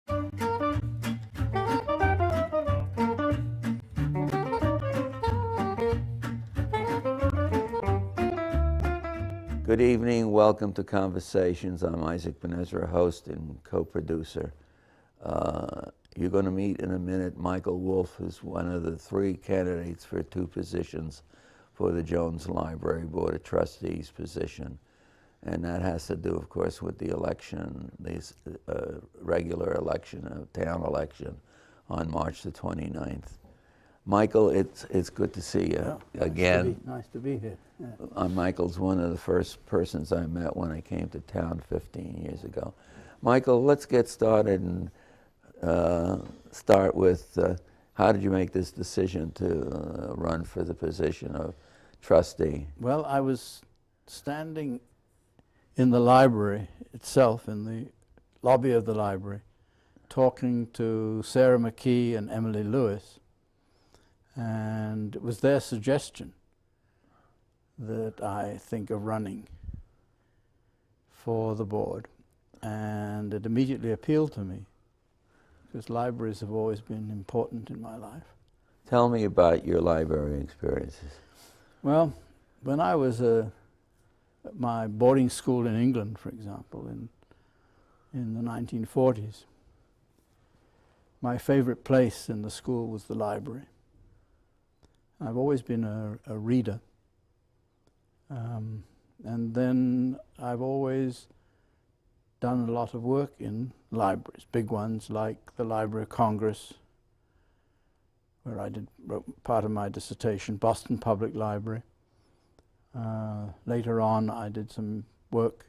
Good evening, welcome to Conversations. I'm Isaac BenEzra, host and co-producer. You're going to meet in a minute Michael Wolff, who's one of the three candidates for two positions for the Jones Library Board of Trustees position. And that has to do, of course, with the election, this regular election, town election on March the 29th. Michael, it's good to see you again. Nice to be here. Yeah. Michael's one of the first persons I met when I came to town 15 years ago. Michael, let's get started and start with how did you make this decision to run for the position of trustee? Well, I was standing in the library itself, in the lobby of the library, talking to Sarah McKee and Emily Lewis, and it was their suggestion that I think of running for the board, and it immediately appealed to me because libraries have always been important in my life. Tell me about your library experiences. Well, when I was at my boarding school in England, for example, in the 1940s, my favorite place in the school was the library. I've always been a reader. And then I've always done a lot of work in libraries, big ones like the Library of Congress, where I wrote part of my dissertation, Boston Public Library. Later on, I did some work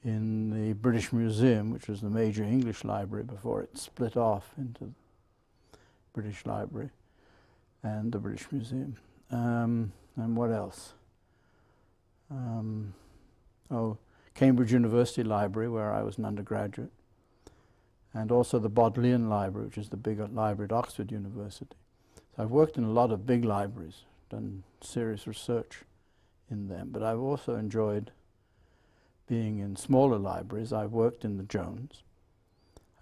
in the British Museum, which was the major English library before it split off into the British Library and the British Museum. And what else? Cambridge University Library, where I was an undergraduate, and also the Bodleian Library, which is the big library at Oxford University. So I've worked in a lot of big libraries, done serious research in them, but I've also enjoyed being in smaller libraries. I've worked in the Jones.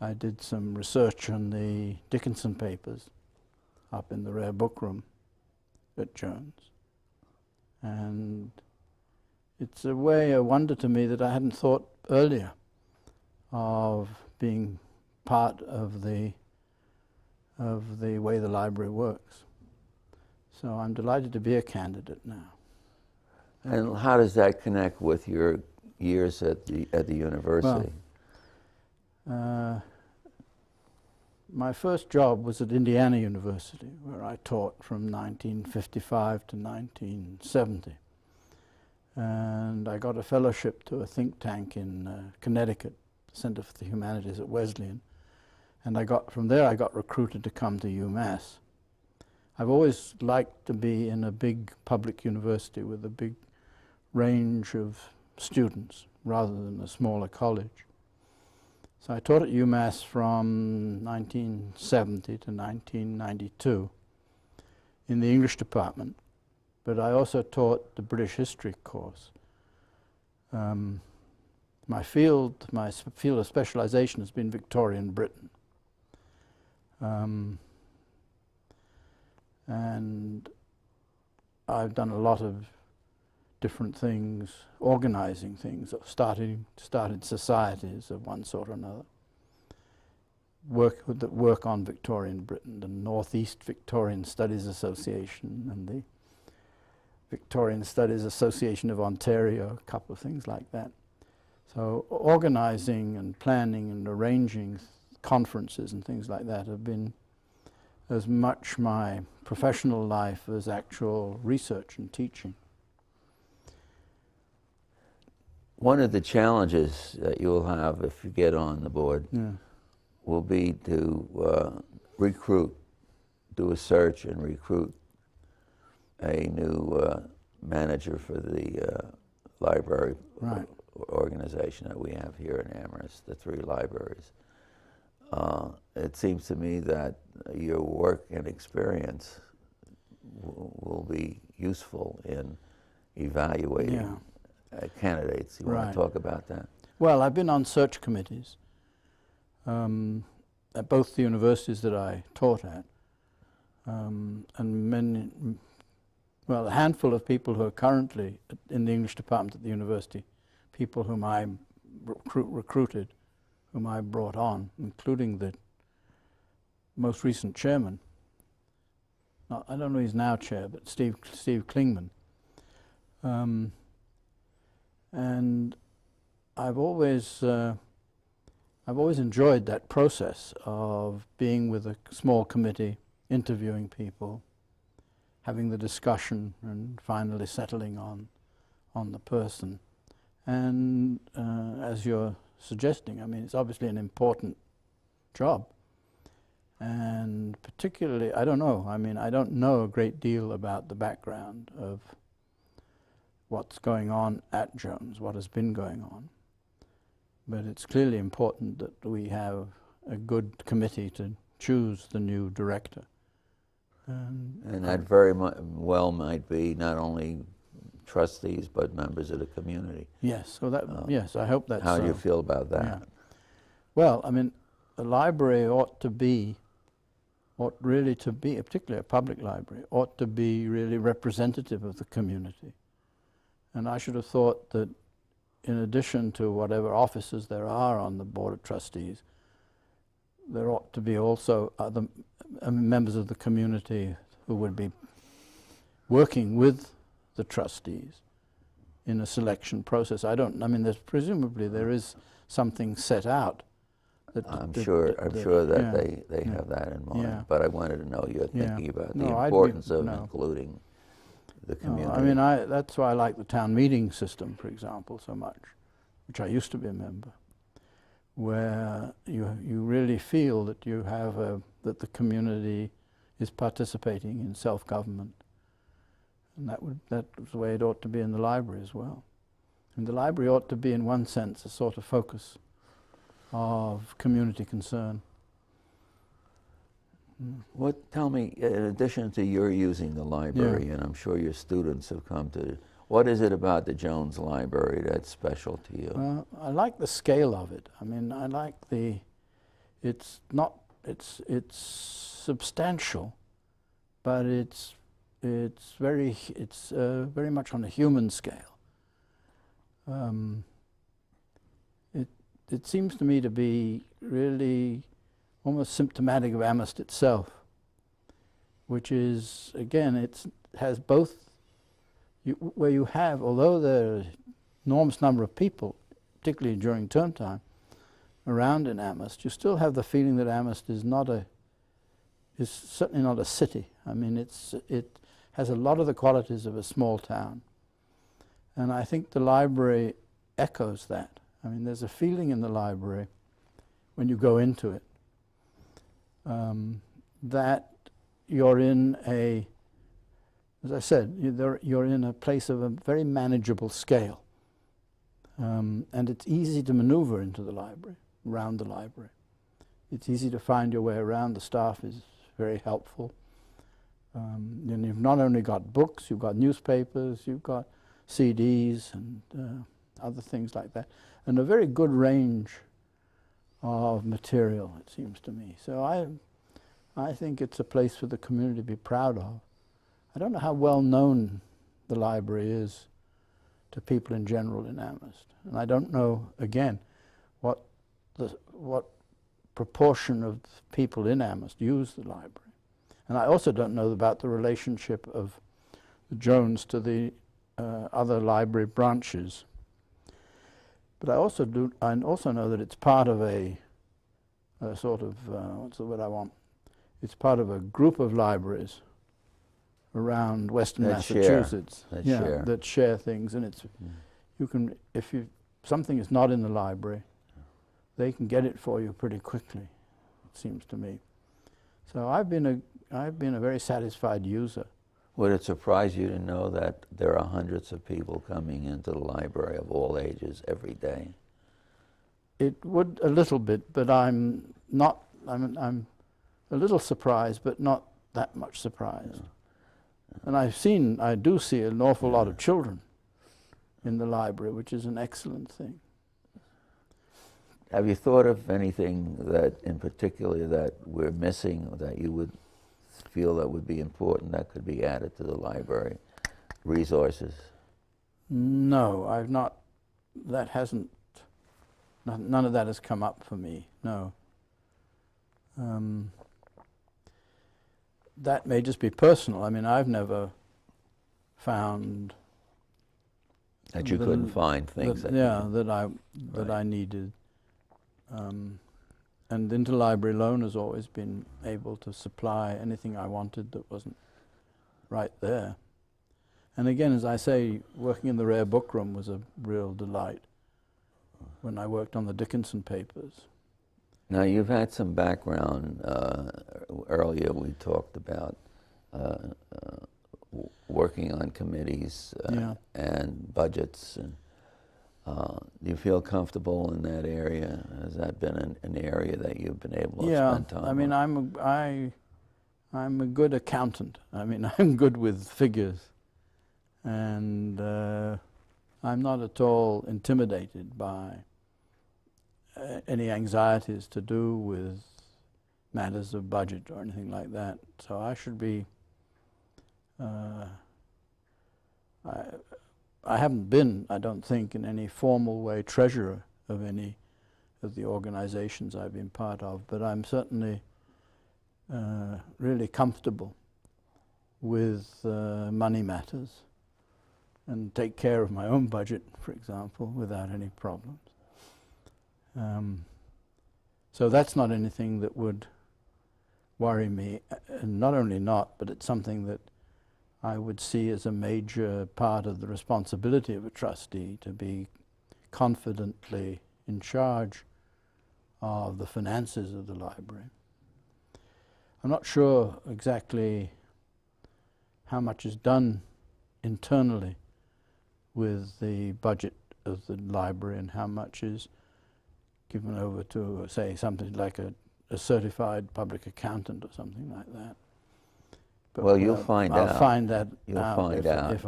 I did some research on the Dickinson papers up in the rare book room at Jones. And it's a wonder to me that I hadn't thought earlier of being part of the way the library works. So I'm delighted to be a candidate now. And how does that connect with your years at the university? Well, my first job was at Indiana University, where I taught from 1955 to 1970. And I got a fellowship to a think tank in Connecticut, Center for the Humanities at Wesleyan. And from there I got recruited to come to UMass. I've always liked to be in a big public university with a big range of students rather than a smaller college. So I taught at UMass from 1970 to 1992 in the English department, but I also taught the British history course. My field of specialization has been Victorian Britain. And I've done a lot of different things, organizing things, started societies of one sort or another. Work on Victorian Britain, the Northeast Victorian Studies Association and the Victorian Studies Association of Ontario, a couple of things like that. So organizing and planning and arranging conferences and things like that have been as much my professional life as actual research and teaching. One of the challenges that you'll have if you get on the board will be to do a search and recruit a new manager for the library organization that we have here in Amherst, the three libraries. It seems to me that your work and experience will be useful in evaluating candidates. You want to talk about that? Well, I've been on search committees. at both the universities that I taught at, and many, well, a handful of people who are currently in the English department at the university, people whom I recruited, whom I brought on, including the most recent chairman. I don't know he's now chair, but Steve Klingman. And I've always enjoyed that process of being with a small committee, interviewing people, having the discussion, and finally settling on the person. And as you're suggesting, I mean, it's obviously an important job. And particularly, I don't know, I mean, I don't know a great deal about the background of what's going on at Jones, what has been going on. But it's clearly important that we have a good committee to choose the new director. And that very well might be not only trustees, but members of the community. Yes, so that, yes, I hope that's How do you feel about that? Yeah. Well, I mean, a library ought really to be, particularly a public library, ought to be really representative of the community. And I should have thought that in addition to whatever officers there are on the Board of Trustees, there ought to be also other members of the community who would be working with the trustees in a selection process. I mean, presumably there is something set out. I'm sure that yeah, they have that in mind. Yeah. But I wanted to know you're thinking about the No, importance of including the community. No, I mean, that's why I like the town meeting system, for example, so much, which I used to be a member, where you really feel that you have that the community is participating in self-government, and that was the way it ought to be in the library as well. And the library ought to be, in one sense, a sort of focus of community concern. Tell me, in addition to your using the library, and I'm sure your students have come to, what is it about the Jones Library that's special to you? I like the scale of it. I mean, I like it's substantial, but it's very much on a human scale. It seems to me to be really almost symptomatic of Amherst itself, which is, again, it has both, where you have, although there are an enormous number of people, particularly during term time, around in Amherst, you still have the feeling that Amherst is certainly not a city. I mean, it has a lot of the qualities of a small town. And I think the library echoes that. I mean, there's a feeling in the library when you go into it that you're in as I said, you're in a place of a very manageable scale. And it's easy to maneuver into the library, around the library. It's easy to find your way around. The staff is very helpful. And you've not only got books, you've got newspapers, you've got CDs and other things like that, and a very good range of material, it seems to me. So I think it's a place for the community to be proud of. I don't know how well known the library is to people in general in Amherst, and I don't know, again, what proportion of people in Amherst use the library. And I also don't know about the relationship of the Jones to the other library branches. But I also know that it's part of a sort of, what's the word I want? It's part of a group of libraries around Western Massachusetts that share things, and it's you can, if something is not in the library, they can get it for you pretty quickly, it seems to me. So I've been a very satisfied user. Would it surprise you to know that there are hundreds of people coming into the library of all ages every day? It would a little bit, but I'm a little surprised, but not that much surprised. And I do see an awful lot of children in the library, which is an excellent thing. Have you thought of anything that, in particular, that we're missing, or that you would feel that would be important that could be added to the library? Resources? No, I've not. That hasn't. None of that has come up for me. No. That may just be personal. I mean, I've never found That you couldn't find things that I needed. And Interlibrary Loan has always been able to supply anything I wanted that wasn't right there. And again, as I say, working in the rare book room was a real delight when I worked on the Dickinson papers. Now, you've had some background. Earlier we talked about working on committees and budgets. And, do you feel comfortable in that area? Has that been an area that you've been able to spend time on? I mean, I'm a good accountant. I mean, I'm good with figures. And I'm not at all intimidated by any anxieties to do with matters of budget or anything like that. So I should be, I haven't been, I don't think, in any formal way treasurer of any of the organizations I've been part of, but I'm certainly really comfortable with money matters and take care of my own budget, for example, without any problems. So that's not anything that would worry me, and not only not, but it's something that I would see as a major part of the responsibility of a trustee, to be confidently in charge of the finances of the library. I'm not sure exactly how much is done internally with the budget of the library and how much is given over to, say, something like a certified public accountant or something like that. But well, you'll find out. I'll find that you'll out find out if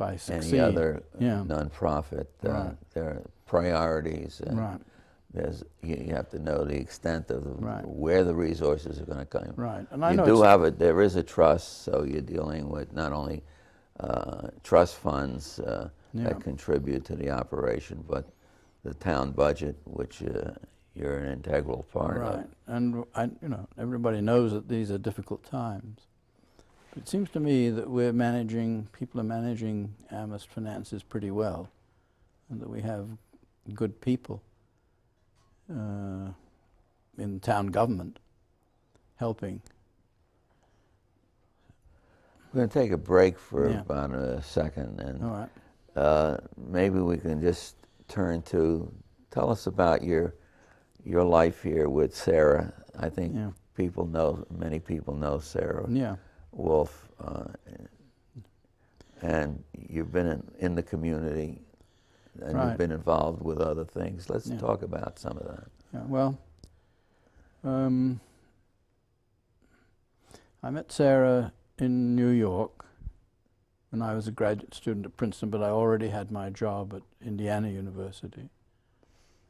I succeed. Any other nonprofit, there are priorities. And you have to know the extent of where the resources are going to come. Right, and I know there is a trust, so you're dealing with not only trust funds that contribute to the operation, but the town budget, which you're an integral part of. Right, and everybody knows that these are difficult times. But it seems to me that people are managing Amherst finances pretty well, and that we have good people in town government helping. We're going to take a break for about a second, and all right. Maybe we can just turn to, tell us about your life here with Sarah. I think many people know Sarah Wolff, and you've been in the community, and you've been involved with other things. Let's talk about some of that. Yeah, well, I met Sarah in New York when I was a graduate student at Princeton, but I already had my job at Indiana University.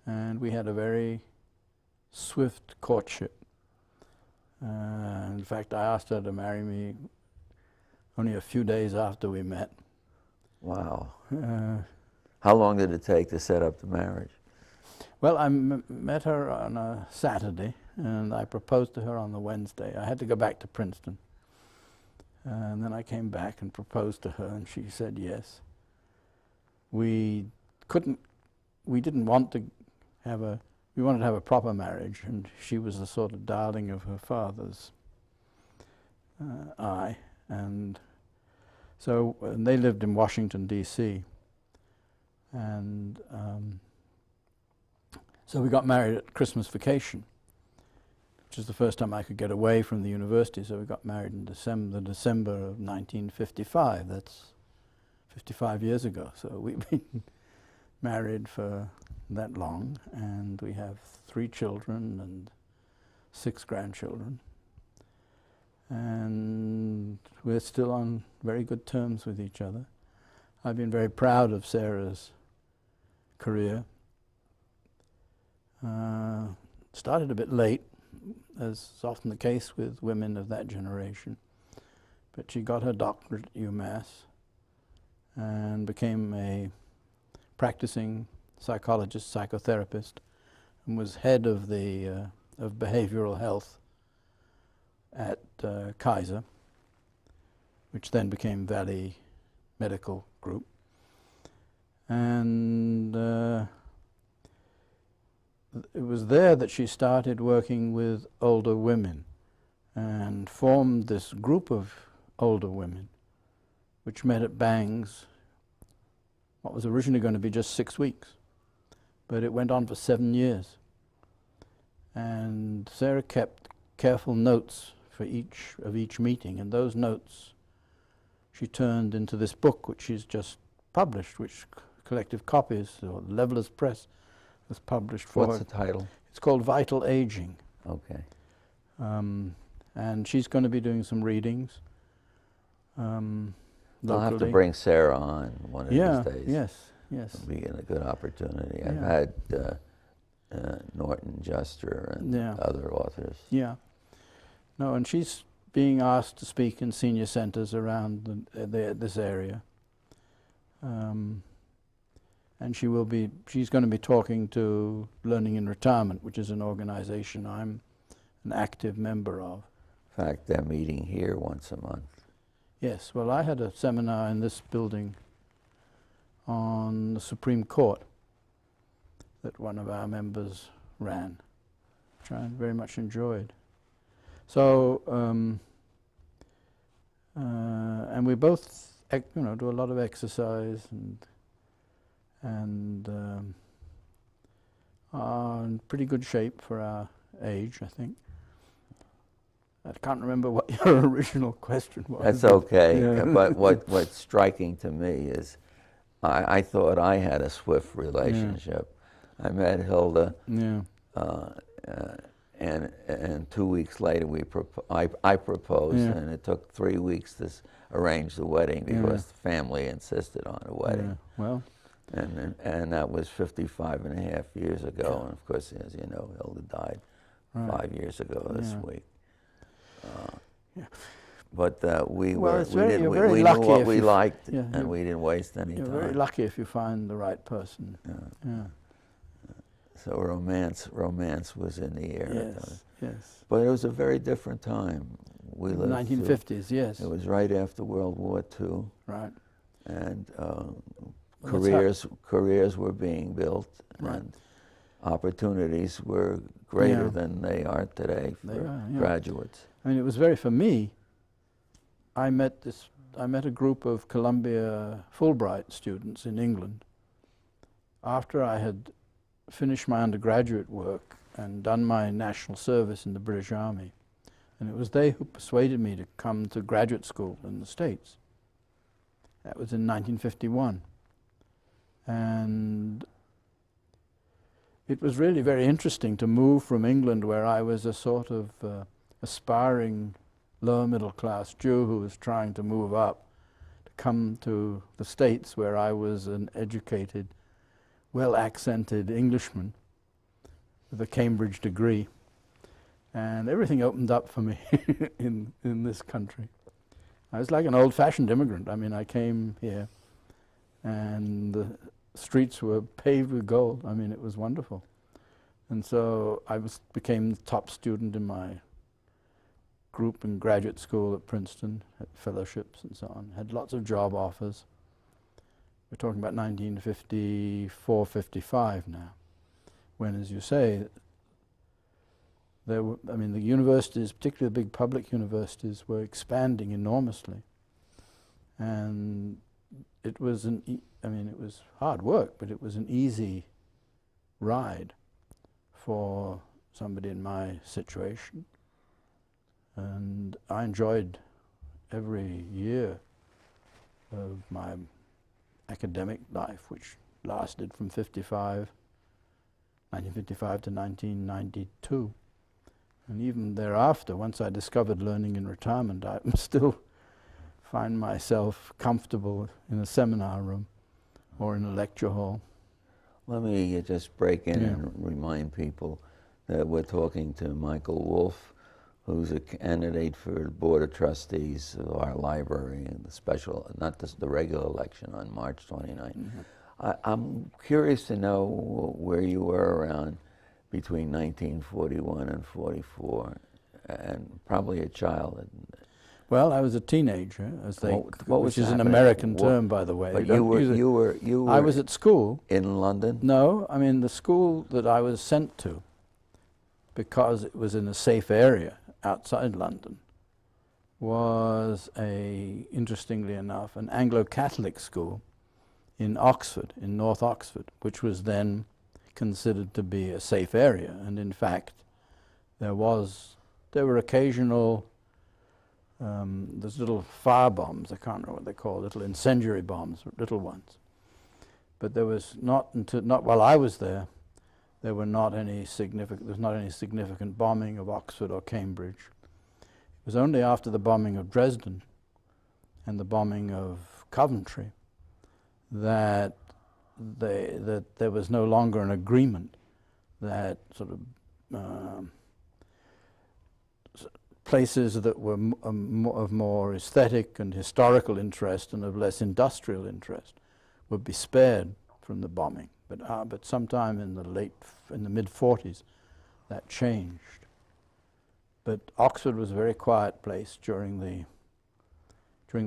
And we had a very swift courtship. In fact, I asked her to marry me only a few days after we met. Wow. How long did it take to set up the marriage? Well, I met her on a Saturday, and I proposed to her on the Wednesday. I had to go back to Princeton. And then I came back and proposed to her, and she said yes. We didn't want to have we wanted to have a proper marriage, and she was the sort of darling of her father's eye. And so they lived in Washington, D.C. And so we got married at Christmas vacation, which is the first time I could get away from the university. So we got married in December of 1955. That's 55 years ago. So we've been married for that long, and we have 3 children and 6 grandchildren. And we're still on very good terms with each other. I've been very proud of Sarah's career. Started a bit late, as is often the case with women of that generation. But she got her doctorate at UMass and became a practicing psychologist, psychotherapist, and was head of the of behavioral health at Kaiser, which then became Valley Medical Group. And it was there that she started working with older women and formed this group of older women, which met at Bangs, what was originally going to be just 6 weeks, but it went on for 7 years. And Sarah kept careful notes for each meeting, and those notes she turned into this book, which she's just published, which Collective Copies, or Levelers Press, was published for her. What's the title? It's called Vital Aging. Okay. And she's going to be doing some readings locally. I'll have to bring Sarah on one of these days. Yes. It'll be a good opportunity. I've had Norton Juster and other authors. Yeah. No, and she's being asked to speak in senior centers around this area. And she's going to be talking to Learning in Retirement, which is an organization I'm an active member of. In fact, they're meeting here once a month. Yes, well, I had a seminar in this building on the Supreme Court that one of our members ran, which I very much enjoyed. So, and we both, do a lot of exercise and are in pretty good shape for our age, I think. I can't remember what your original question was. That's okay, but what's striking to me is I thought I had a swift relationship. I met Hilda, and 2 weeks later I proposed, and it took 3 weeks to arrange the wedding because the family insisted on a wedding. Well, and that was 55 and a half years ago, and of course, as you know, Hilda died 5 years ago this week. But we knew what we liked, and we didn't waste any time. You're very lucky if you find the right person. So romance was in the air. Yes. But it was a very different time. We lived 1950s, yes. It was right after World War II. Right. And careers were being built, and opportunities were greater than they are today for graduates. I mean, it was for me, I met a group of Columbia Fulbright students in England after I had finished my undergraduate work and done my national service in the British Army. And it was they who persuaded me to come to graduate school in the States. That was in 1951. And it was really very interesting to move from England, where I was a sort of aspiring lower middle class Jew who was trying to move up, to come to the States, where I was an educated, well-accented Englishman with a Cambridge degree. And everything opened up for me in this country. I was like an old-fashioned immigrant. I mean, I came here and the streets were paved with gold. I mean, it was wonderful. And so I became the top student in my group in graduate school at Princeton, had fellowships and so on, had lots of job offers. We're talking about 1954, 55 now, when, as you say, the universities, particularly the big public universities, were expanding enormously. And it was it was hard work, but it was an easy ride for somebody in my situation. And I enjoyed every year of my academic life, which lasted from 1955 to 1992. And even thereafter, once I discovered Learning in Retirement, I still find myself comfortable in a seminar room or in a lecture hall. Let me just break in Yeah. and remind people that we're talking to Michael Wolff, who's a candidate for the Board of Trustees of our library in the special, not just the regular election on March 29th. I'm curious to know where you were around between 1941 and 44, and probably a child. Well, I was a teenager, as they, What was which is an happening? American term, by the way. But They you don't were, use it. you were I was at school. in London? No, I mean the school that I was sent to, because it was in a safe area outside London, was interestingly enough, an Anglo-Catholic school in Oxford, in North Oxford, which was then considered to be a safe area. And in fact, there were occasional, there's little fire bombs, I can't remember what they're called, little incendiary bombs, little ones. But there was not while I was there was not any significant bombing of Oxford or Cambridge. It was only after the bombing of Dresden and the bombing of Coventry that there was no longer an agreement that sort of places that were of more aesthetic and historical interest and of less industrial interest would be spared from the bombing. But sometime in the mid-40s, that changed. But Oxford was a very quiet place during the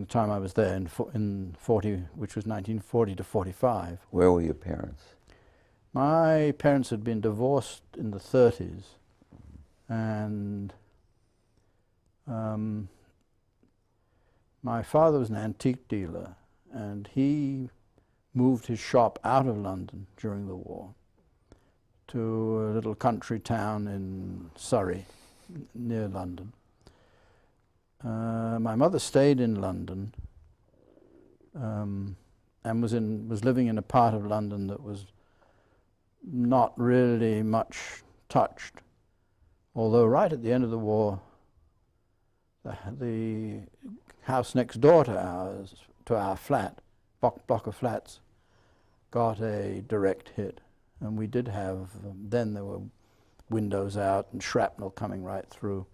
time I was there in 40, which was 1940 to 45. Where were your parents? My parents had been divorced in the 30s, and my father was an antique dealer, and he moved his shop out of London during the war to a little country town in Surrey, near London. My mother stayed in London and was living in a part of London that was not really much touched, although right at the end of the war, the house next door to our flat, block of flats, got a direct hit, and we did have, then there were windows out and shrapnel coming right through.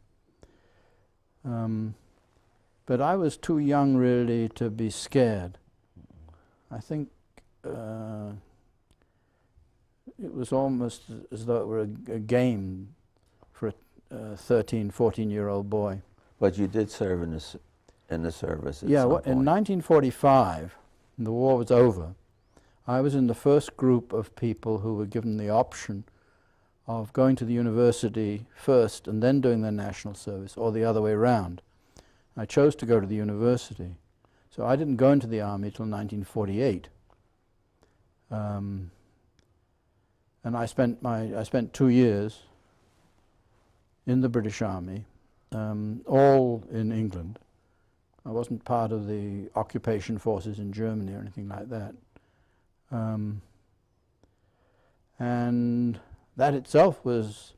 But I was too young really to be scared. I think it was almost as though it were a game for a 13, 14-year-old boy. But you did serve in the service at Yeah, some in point. 1945, when the war was over, I was in the first group of people who were given the option of going to the university first and then doing their national service, or the other way around. I chose to go to the university. So I didn't go into the army till 1948. And I spent 2 years in the British Army, all in England. I wasn't part of the occupation forces in Germany or anything like that. And that itself was,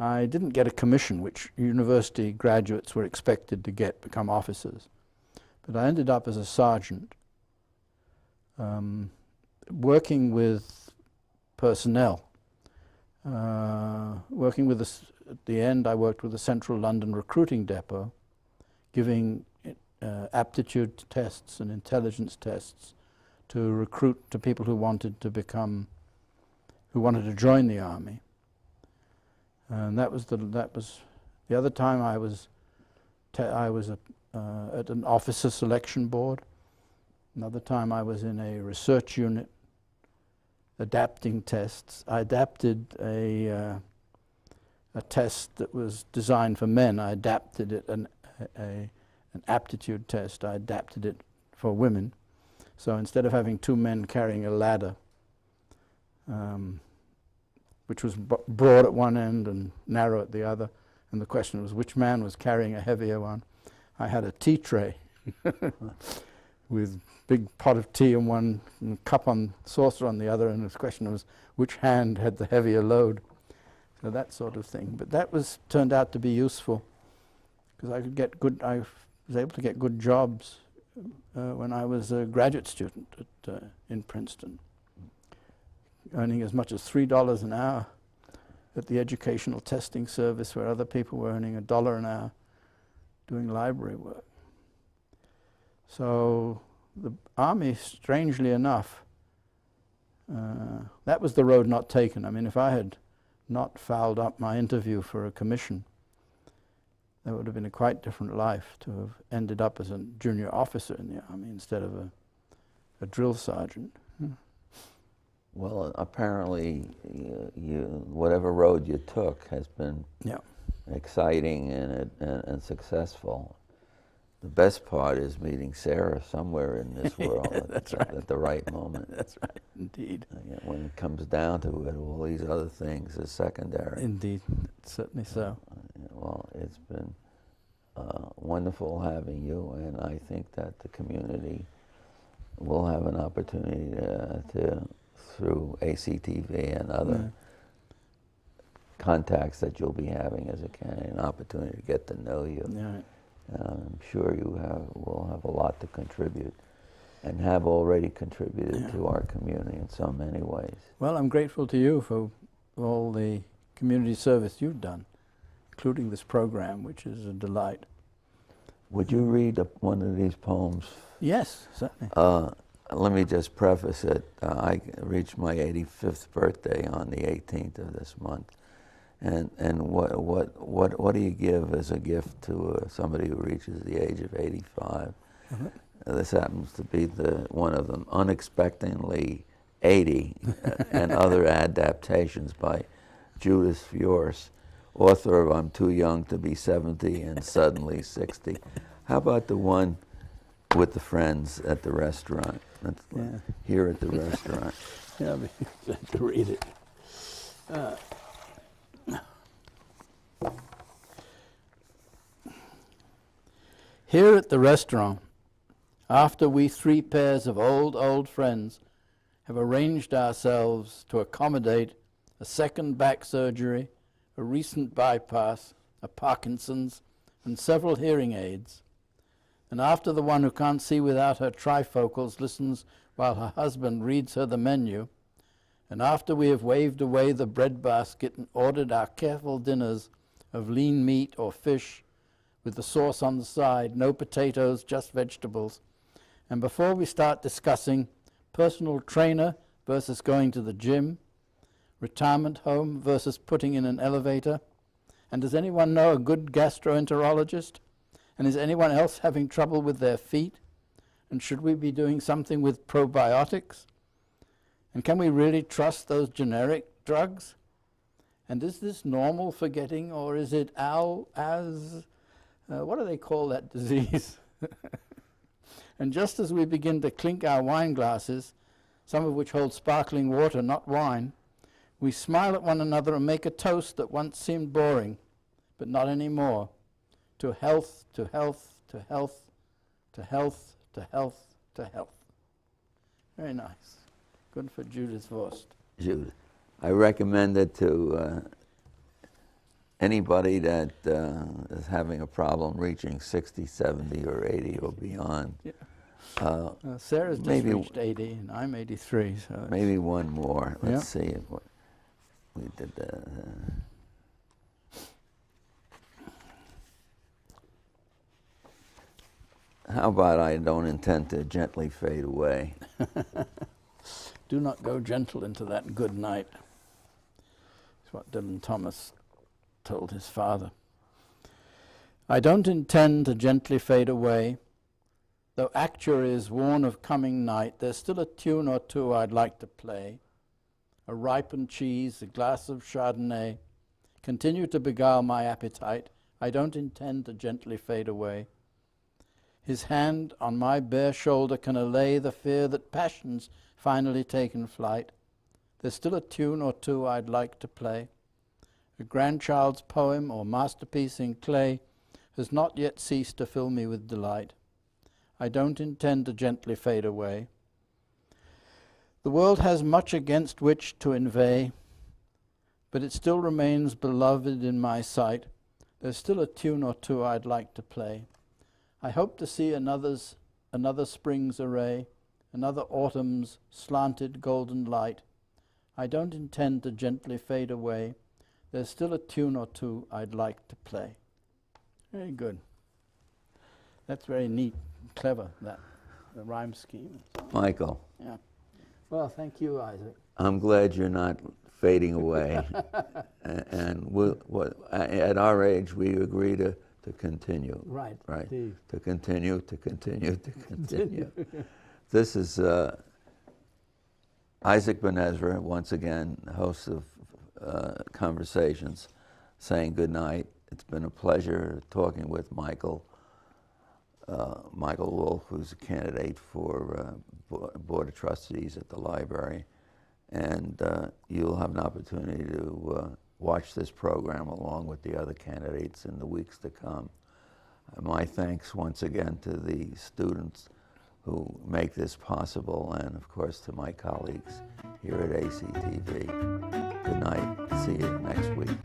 I didn't get a commission, which university graduates were expected to become officers. But I ended up as a sergeant, working with personnel. At the end, I worked with the Central London Recruiting Depot, giving aptitude tests and intelligence tests to recruit to people who wanted to join the army. And that was the other time I was at an officer selection board. Another time I was in a research unit adapting tests. I adapted a test that was designed for men. I adapted it, an aptitude test. I adapted it for women. So instead of having two men carrying a ladder, which was broad at one end and narrow at the other, and the question was which man was carrying a heavier one, I had a tea tray with big pot of tea on one and cup on saucer on the other, and the question was which hand had the heavier load. So that sort of thing. But that turned out to be useful because I was able to get good jobs when I was a graduate student in Princeton, earning as much as $3 an hour at the educational testing service, where other people were earning $1 an hour doing library work. So the Army, strangely enough, that was the road not taken. I mean, if I had not fouled up my interview for a commission, that would have been a quite different life, to have ended up as a junior officer in the Army instead of a drill sergeant. Well, apparently, whatever road you took has been exciting and successful. The best part is meeting Sarah somewhere in this world at the right moment. That's right, indeed. When it comes down to it, all these other things are secondary. Indeed, certainly so. Well, it's been wonderful having you, and I think that the community will have an opportunity to through ACTV and other contacts that you'll be having as a candidate, an opportunity to get to know you. Yeah. I'm sure you will have a lot to contribute, and have already contributed to our community in so many ways. Well, I'm grateful to you for all the community service you've done, including this program, which is a delight. Would you read one of these poems? Yes, certainly. Let me just preface it. I reached my 85th birthday on the 18th of this month, and what do you give as a gift to somebody who reaches the age of 85? This happens to be one of them, Unexpectedly 80, and Other Adaptations by Judith Fiorce, author of I'm Too Young to Be 70 and Suddenly 60. How about the one with the friends at the restaurant? Here at the restaurant. Yeah, I'll be glad to read it. Here at the restaurant, after we 3 pairs of old friends have arranged ourselves to accommodate a second back surgery, a recent bypass, a Parkinson's, and several hearing aids, and after the one who can't see without her trifocals listens while her husband reads her the menu, and after we have waved away the bread basket and ordered our careful dinners of lean meat or fish with the sauce on the side, no potatoes, just vegetables, and before we start discussing personal trainer versus going to the gym, retirement home versus putting in an elevator, and does anyone know a good gastroenterologist? And is anyone else having trouble with their feet? And should we be doing something with probiotics? And can we really trust those generic drugs? And is this normal forgetting, or is it what do they call that disease? And just as we begin to clink our wine glasses, some of which hold sparkling water, not wine, we smile at one another and make a toast that once seemed boring, but not anymore. To health, to health, to health, to health, to health, to health. Very nice. Good for Judith Vorst. Judith. I recommend it to anybody that is having a problem reaching 60, 70, or 80 or beyond. Yeah. Sarah's just reached 80, and I'm 83. So maybe one more. Let's see. We did How about I don't intend to gently fade away? Do not go gentle into that good night. That's what Dylan Thomas told his father. I don't intend to gently fade away. Though actuary is warn of coming night, there's still a tune or two I'd like to play. A ripened cheese, a glass of Chardonnay, continue to beguile my appetite. I don't intend to gently fade away. His hand on my bare shoulder can allay the fear that passion's finally taken flight. There's still a tune or two I'd like to play. A grandchild's poem or masterpiece in clay has not yet ceased to fill me with delight. I don't intend to gently fade away. The world has much against which to inveigh, but it still remains beloved in my sight. There's still a tune or two I'd like to play. I hope to see another's another spring's array, another autumn's slanted golden light. I don't intend to gently fade away. There's still a tune or two I'd like to play. Very good. That's very neat, clever, that, the rhyme scheme. Michael. Yeah. Well, thank you, Isaac. I'm glad you're not fading away. And at our age, we agree to continue. Right. Right. Indeed. To continue. This is Isaac BenEzra, once again, host of Conversations, saying good night. It's been a pleasure talking with Michael Wolff, who's a candidate for Board of Trustees at the library. And you'll have an opportunity to watch this program along with the other candidates in the weeks to come. My thanks once again to the students who make this possible, and of course to my colleagues here at ACTV. Good night. See you next week.